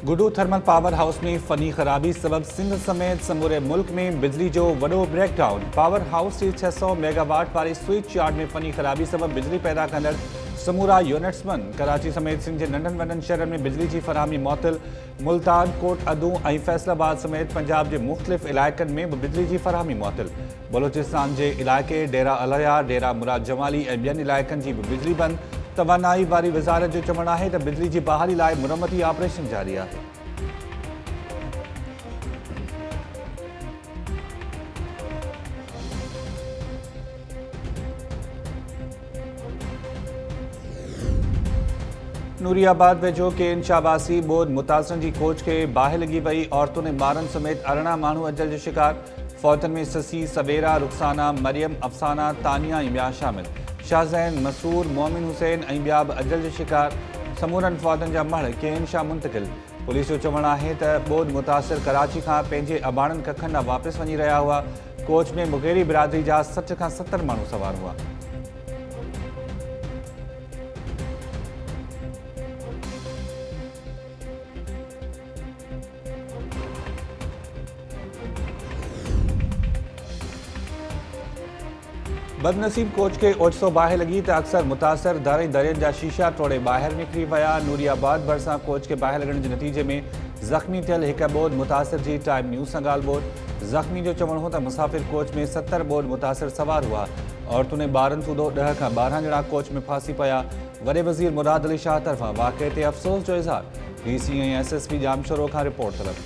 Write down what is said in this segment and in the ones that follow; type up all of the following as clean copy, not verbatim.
गुडू thermal power house में funny खराबी सबब सिंध समेत समूरे मुल्क में बिजली जो वडो ब्रेकडाउन। पावर हाउस जी 600 मेगावाट वारी स्विच यार्ड में फनी खराबी सबब बिजली पैदा कंदड़ समूरा यूनिट्स बंद। कराची समेत सिंध के नंढनि वॾनि शहरनि में बिजली की फरहमी मुअत्तल। मुल्तान, कोट अदू और फैसलाबाद समेत पंजाब के मुख्तलिफ इलाक़नि में भी बिजली की फरहमी मुअत्तल। बलोचिस्तान के इलाक़े डेरा अलया, डेरा मुराद जमाली और ॿियनि इलाइक़नि की भी बिजली बंद। तवानाई वारी वज़ारत जो चवणु है तो बिजली की बहाली लाइ मुरम्मती ऑपरेशन जारी है। नूरियाबाद वेझो के शाबासी बोध मुतासरन की कोच के बाहि लगी पई। औरतों ने ॿारनि समेत 18 माण्हू अजल जो शिकार। फौतन में ससी, सवेरा, रुखसाना, मरियम, अफसाना, तानिया ऐं ॿिया शामिल। शाहज़ैन, मसूर, मोमिन हुसैन ऐं ॿिया बि अजल जो शिकार। समूरनि फौतन जा मढ़ केन शाह मुंतकिल। पुलिस जो चवणु है तो बोध मुतासिर कराची खां पंहिंजे अबाणनि कखनि ॾांहुं वापस वञी रहा हुआ। कोच में मुगेरी बिरादरी जा 60 खां 70 माण्हू सवार हुआ। बदनसीब कोच के ओचितो बाहि लगी तो अक्सर मुतासर दर दरियनि जा शीशा तोड़े ॿाहिरि निकिरी विया। नूरियाबाद भरिसां कोच के बाहि लॻण के नतीजे में ज़ख़्मी थियल हिक बोध मुतासिर जी टाइम न्यूज़ सां ॻाल्हि। ज़ख़्मी जो चवणु हो तो मुसाफ़िर कोच में 70 बोध मुतासिर सवार हुआ। औरतों ने ॿारनि सूदो 10 खां 12 ॼणा कोच में फांसी पिया। वॾे वज़ीर मुराद अली शाह तरफ़ां वाक़े ते अफ़सोस जो इज़हार। DC ऐं SSP जामशोरो खां रिपोर्ट तलब।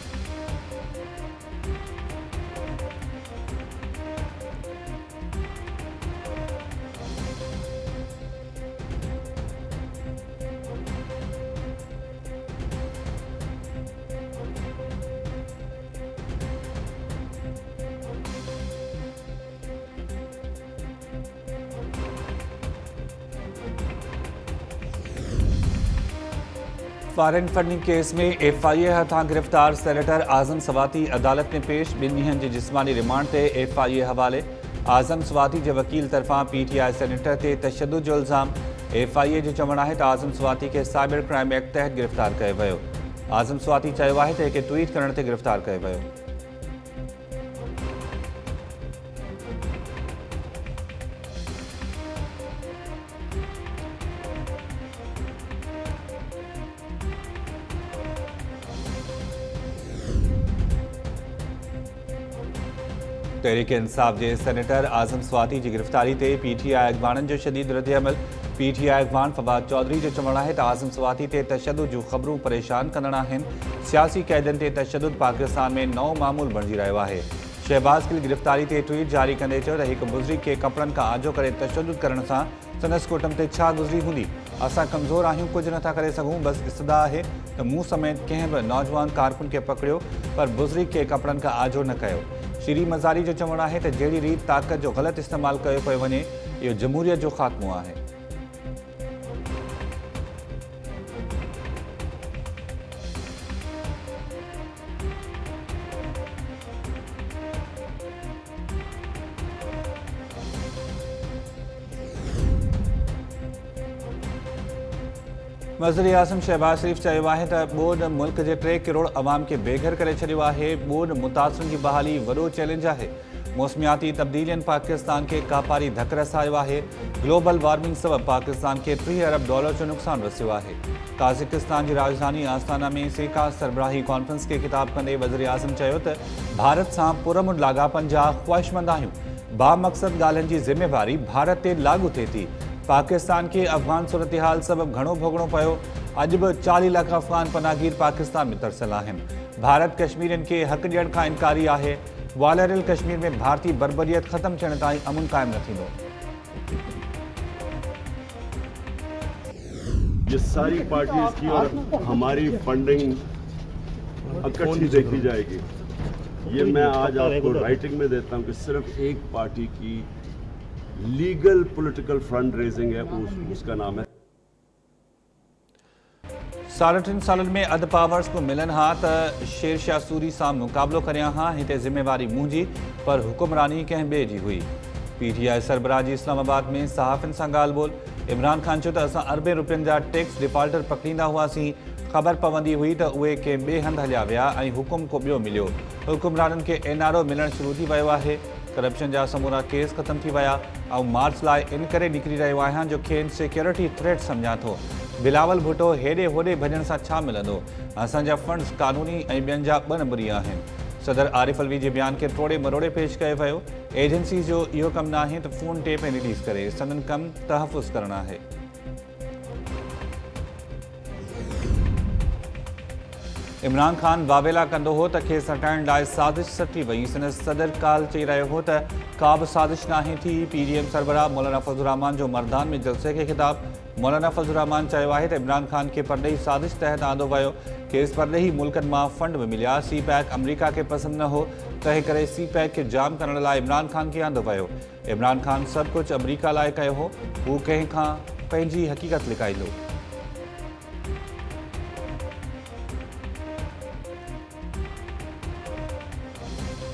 फॉरेन फंडिंग केस में FIA हथां गिरफ्तार सेनेटर आज़म स्वाती अदालत में पेश। 2 ॾींहनि जी जिस्मानी रिमांड ते FIA हवाले। आज़म स्वाती के वकील तरफां PTI सेनेटर ते तशद्दुद जो इल्ज़ाम। FIA जो चवणु है तो आज़म स्वाती के साइबर क्राइम एक्ट तहत गिरफ्तार किया वियो। आज़म स्वाती चयो है तो एक ट्वीट करण ते गिरफ्तार किया वियो। तहरीक इंसाफ के सेनेटर आज़म स्वाती की गिरफ्तारी से PTI अगवाननि जो शदीद रद्दअमल। PTI अगवान फवाद चौधरी जो चवणु है तो आज़म स्वाती ते तशद्दुद जो खबरूं परेशान कंदड़ आहिनि। सियासी कैदनि ते तशद्दुद पाकिस्तान में नओं मामूल बणिजी रहियो है। शहबाज गिल गिरफ्तारी से ट्वीट जारी कंदे चयो त हिकु बुज़ुर्ग के कपड़नि खां आजो करे तशद्दुद करण सां संदसि कुटुंब ते छा गुज़री हूंदी। असां कमज़ोर आहियूं, कुछ नथा करे सघूं। बस इस्तदा है तो मूं समेत कंहिं बि नौजवान कारकुन के पकड़ियो पर बुज़ुर्ग के कपड़नि खां आजो न कयो। श्री मज़ारी जो चवणु है तो जहिड़ी रीत ताक़त जो ग़लत इस्तेमाल कयो पियो वञे इहो जमहूरियत जो ख़ात्मो है। वज़ीर आज़म शहबाज शरीफ चयो है तो ॿोॾ मुल्क के 3 करोड़ अवाम के बेघर करे छॾियो है। ॿोॾ मुतासिरनि की बहाली वॾो चैलेंज है। मौसमियाती तब्दीलियन पाकिस्तान के कापारी धक रसायो है। ग्लोबल वार्मिंग सबब पाकिस्तान के $3 अरब जो नुकसान रसियो है। ताजिकिस्तान की राजधानी आस्ताना में सेका सरबराही कॉन्फ्रेंस के खिताब कंदे वज़ीर आज़म चयो तो भारत से पुरअमन लागापन जा ख्वाहिशमंद आहियूं। बामक़सद ॻाल्हियुनि की जिम्मेवारी भारत ते लागू थे थी। पाकिस्तान के अफ़गान सूरत हाल सबब घणो भोगणो पियो। अज भी 40 लाख अफ़गान पनाहगीर पाकिस्तान में तरसल आहिनि। भारत कश्मीरियन के हक़ ॾियण खां इनकारी है। वालरियल कश्मीर में भारतीय बर्बरियत ख़त्म थियण ताईं अमन कायम न थींदो। ये सारी पार्टीज की और हमारी फंडिंग इकट्ठी देखी जाएगी। ये मैं आज आपको राइटिंग में देता हूँ कि सिर्फ एक पार्टी की लीगल पॉलिटिकल फंड रेजिंग है, उसका नाम है। 3.5 सालनि में अध पावर्स को मिलन हाँ तो शेरशाह सूरी से मुकाबलो करिया हाँ। हिते जिम्मेवारी मुंहिंजी पर हुक्मरानी कंहिं ॿिए जी हुई। PTI सरबराह जी इस्लामाबाद में सहाफ़िन से ॻाल्हि ॿोल। इमरान ख़ान चयो त असां अरबें रुपयनि जा टैक्स डिफॉल्टर पकड़ींदा हुआसीं, ख़बर पवंदी हुई त उहे कंहिं ॿिए हंधि हलिया विया ऐं हुकुम को ॿियो मिलियो। हुकुमराननि खे NRO मिलणु शुरू थी वियो आहे। करप्शन जा समूरा केस ख़तम थी विया ऐं मार्च लाइ इन करे निकिरी रहियो आहियां जो खेनि सिक्योरिटी थ्रेट सम्झां थो। बिलावल भुट्टो हेॾे होॾे भॼण सां छा मिलंदो? असांजा फंड्स कानूनी ऐं ॿियनि जा 2 नंबरी आहिनि। सदर आरिफ अलवी जे बयान खे टोड़े मरोड़े पेश कयो वियो। एजेंसी जो इहो कमु न आहे त फ़ोन टेप ऐं रिलीज़ करे, संदन कमु तहफ़ुज़ करणु आहे। इमरान ख़ान वावेला कंदो हो त खेसि हटाइण लाइ साज़िश सटी वई। संदसि सदर काल चई रहियो हो त का बि साज़िश नाहे थी। PDM सरबराह मौलाना फज़लुर रहमान जो मर्दान में जलसे खे ख़िताब। मौलाना फज़लुर रहमान चयो आहे त इमरान ख़ान खे परॾेही साज़िश तहत आंदो वियो। खेसि परॾेही मुल्कनि मां फंड बि मिलिया। CPAC अमरीका खे पसंदि न हो, तंहिं करे CPAC खे जाम करण लाइ इमरान ख़ान खे आंदो वियो। इमरान ख़ान सभु कुझु अमरीका लाइ कयो हो, हू कंहिं खां पंहिंजी हक़ीक़त लिकाईंदो।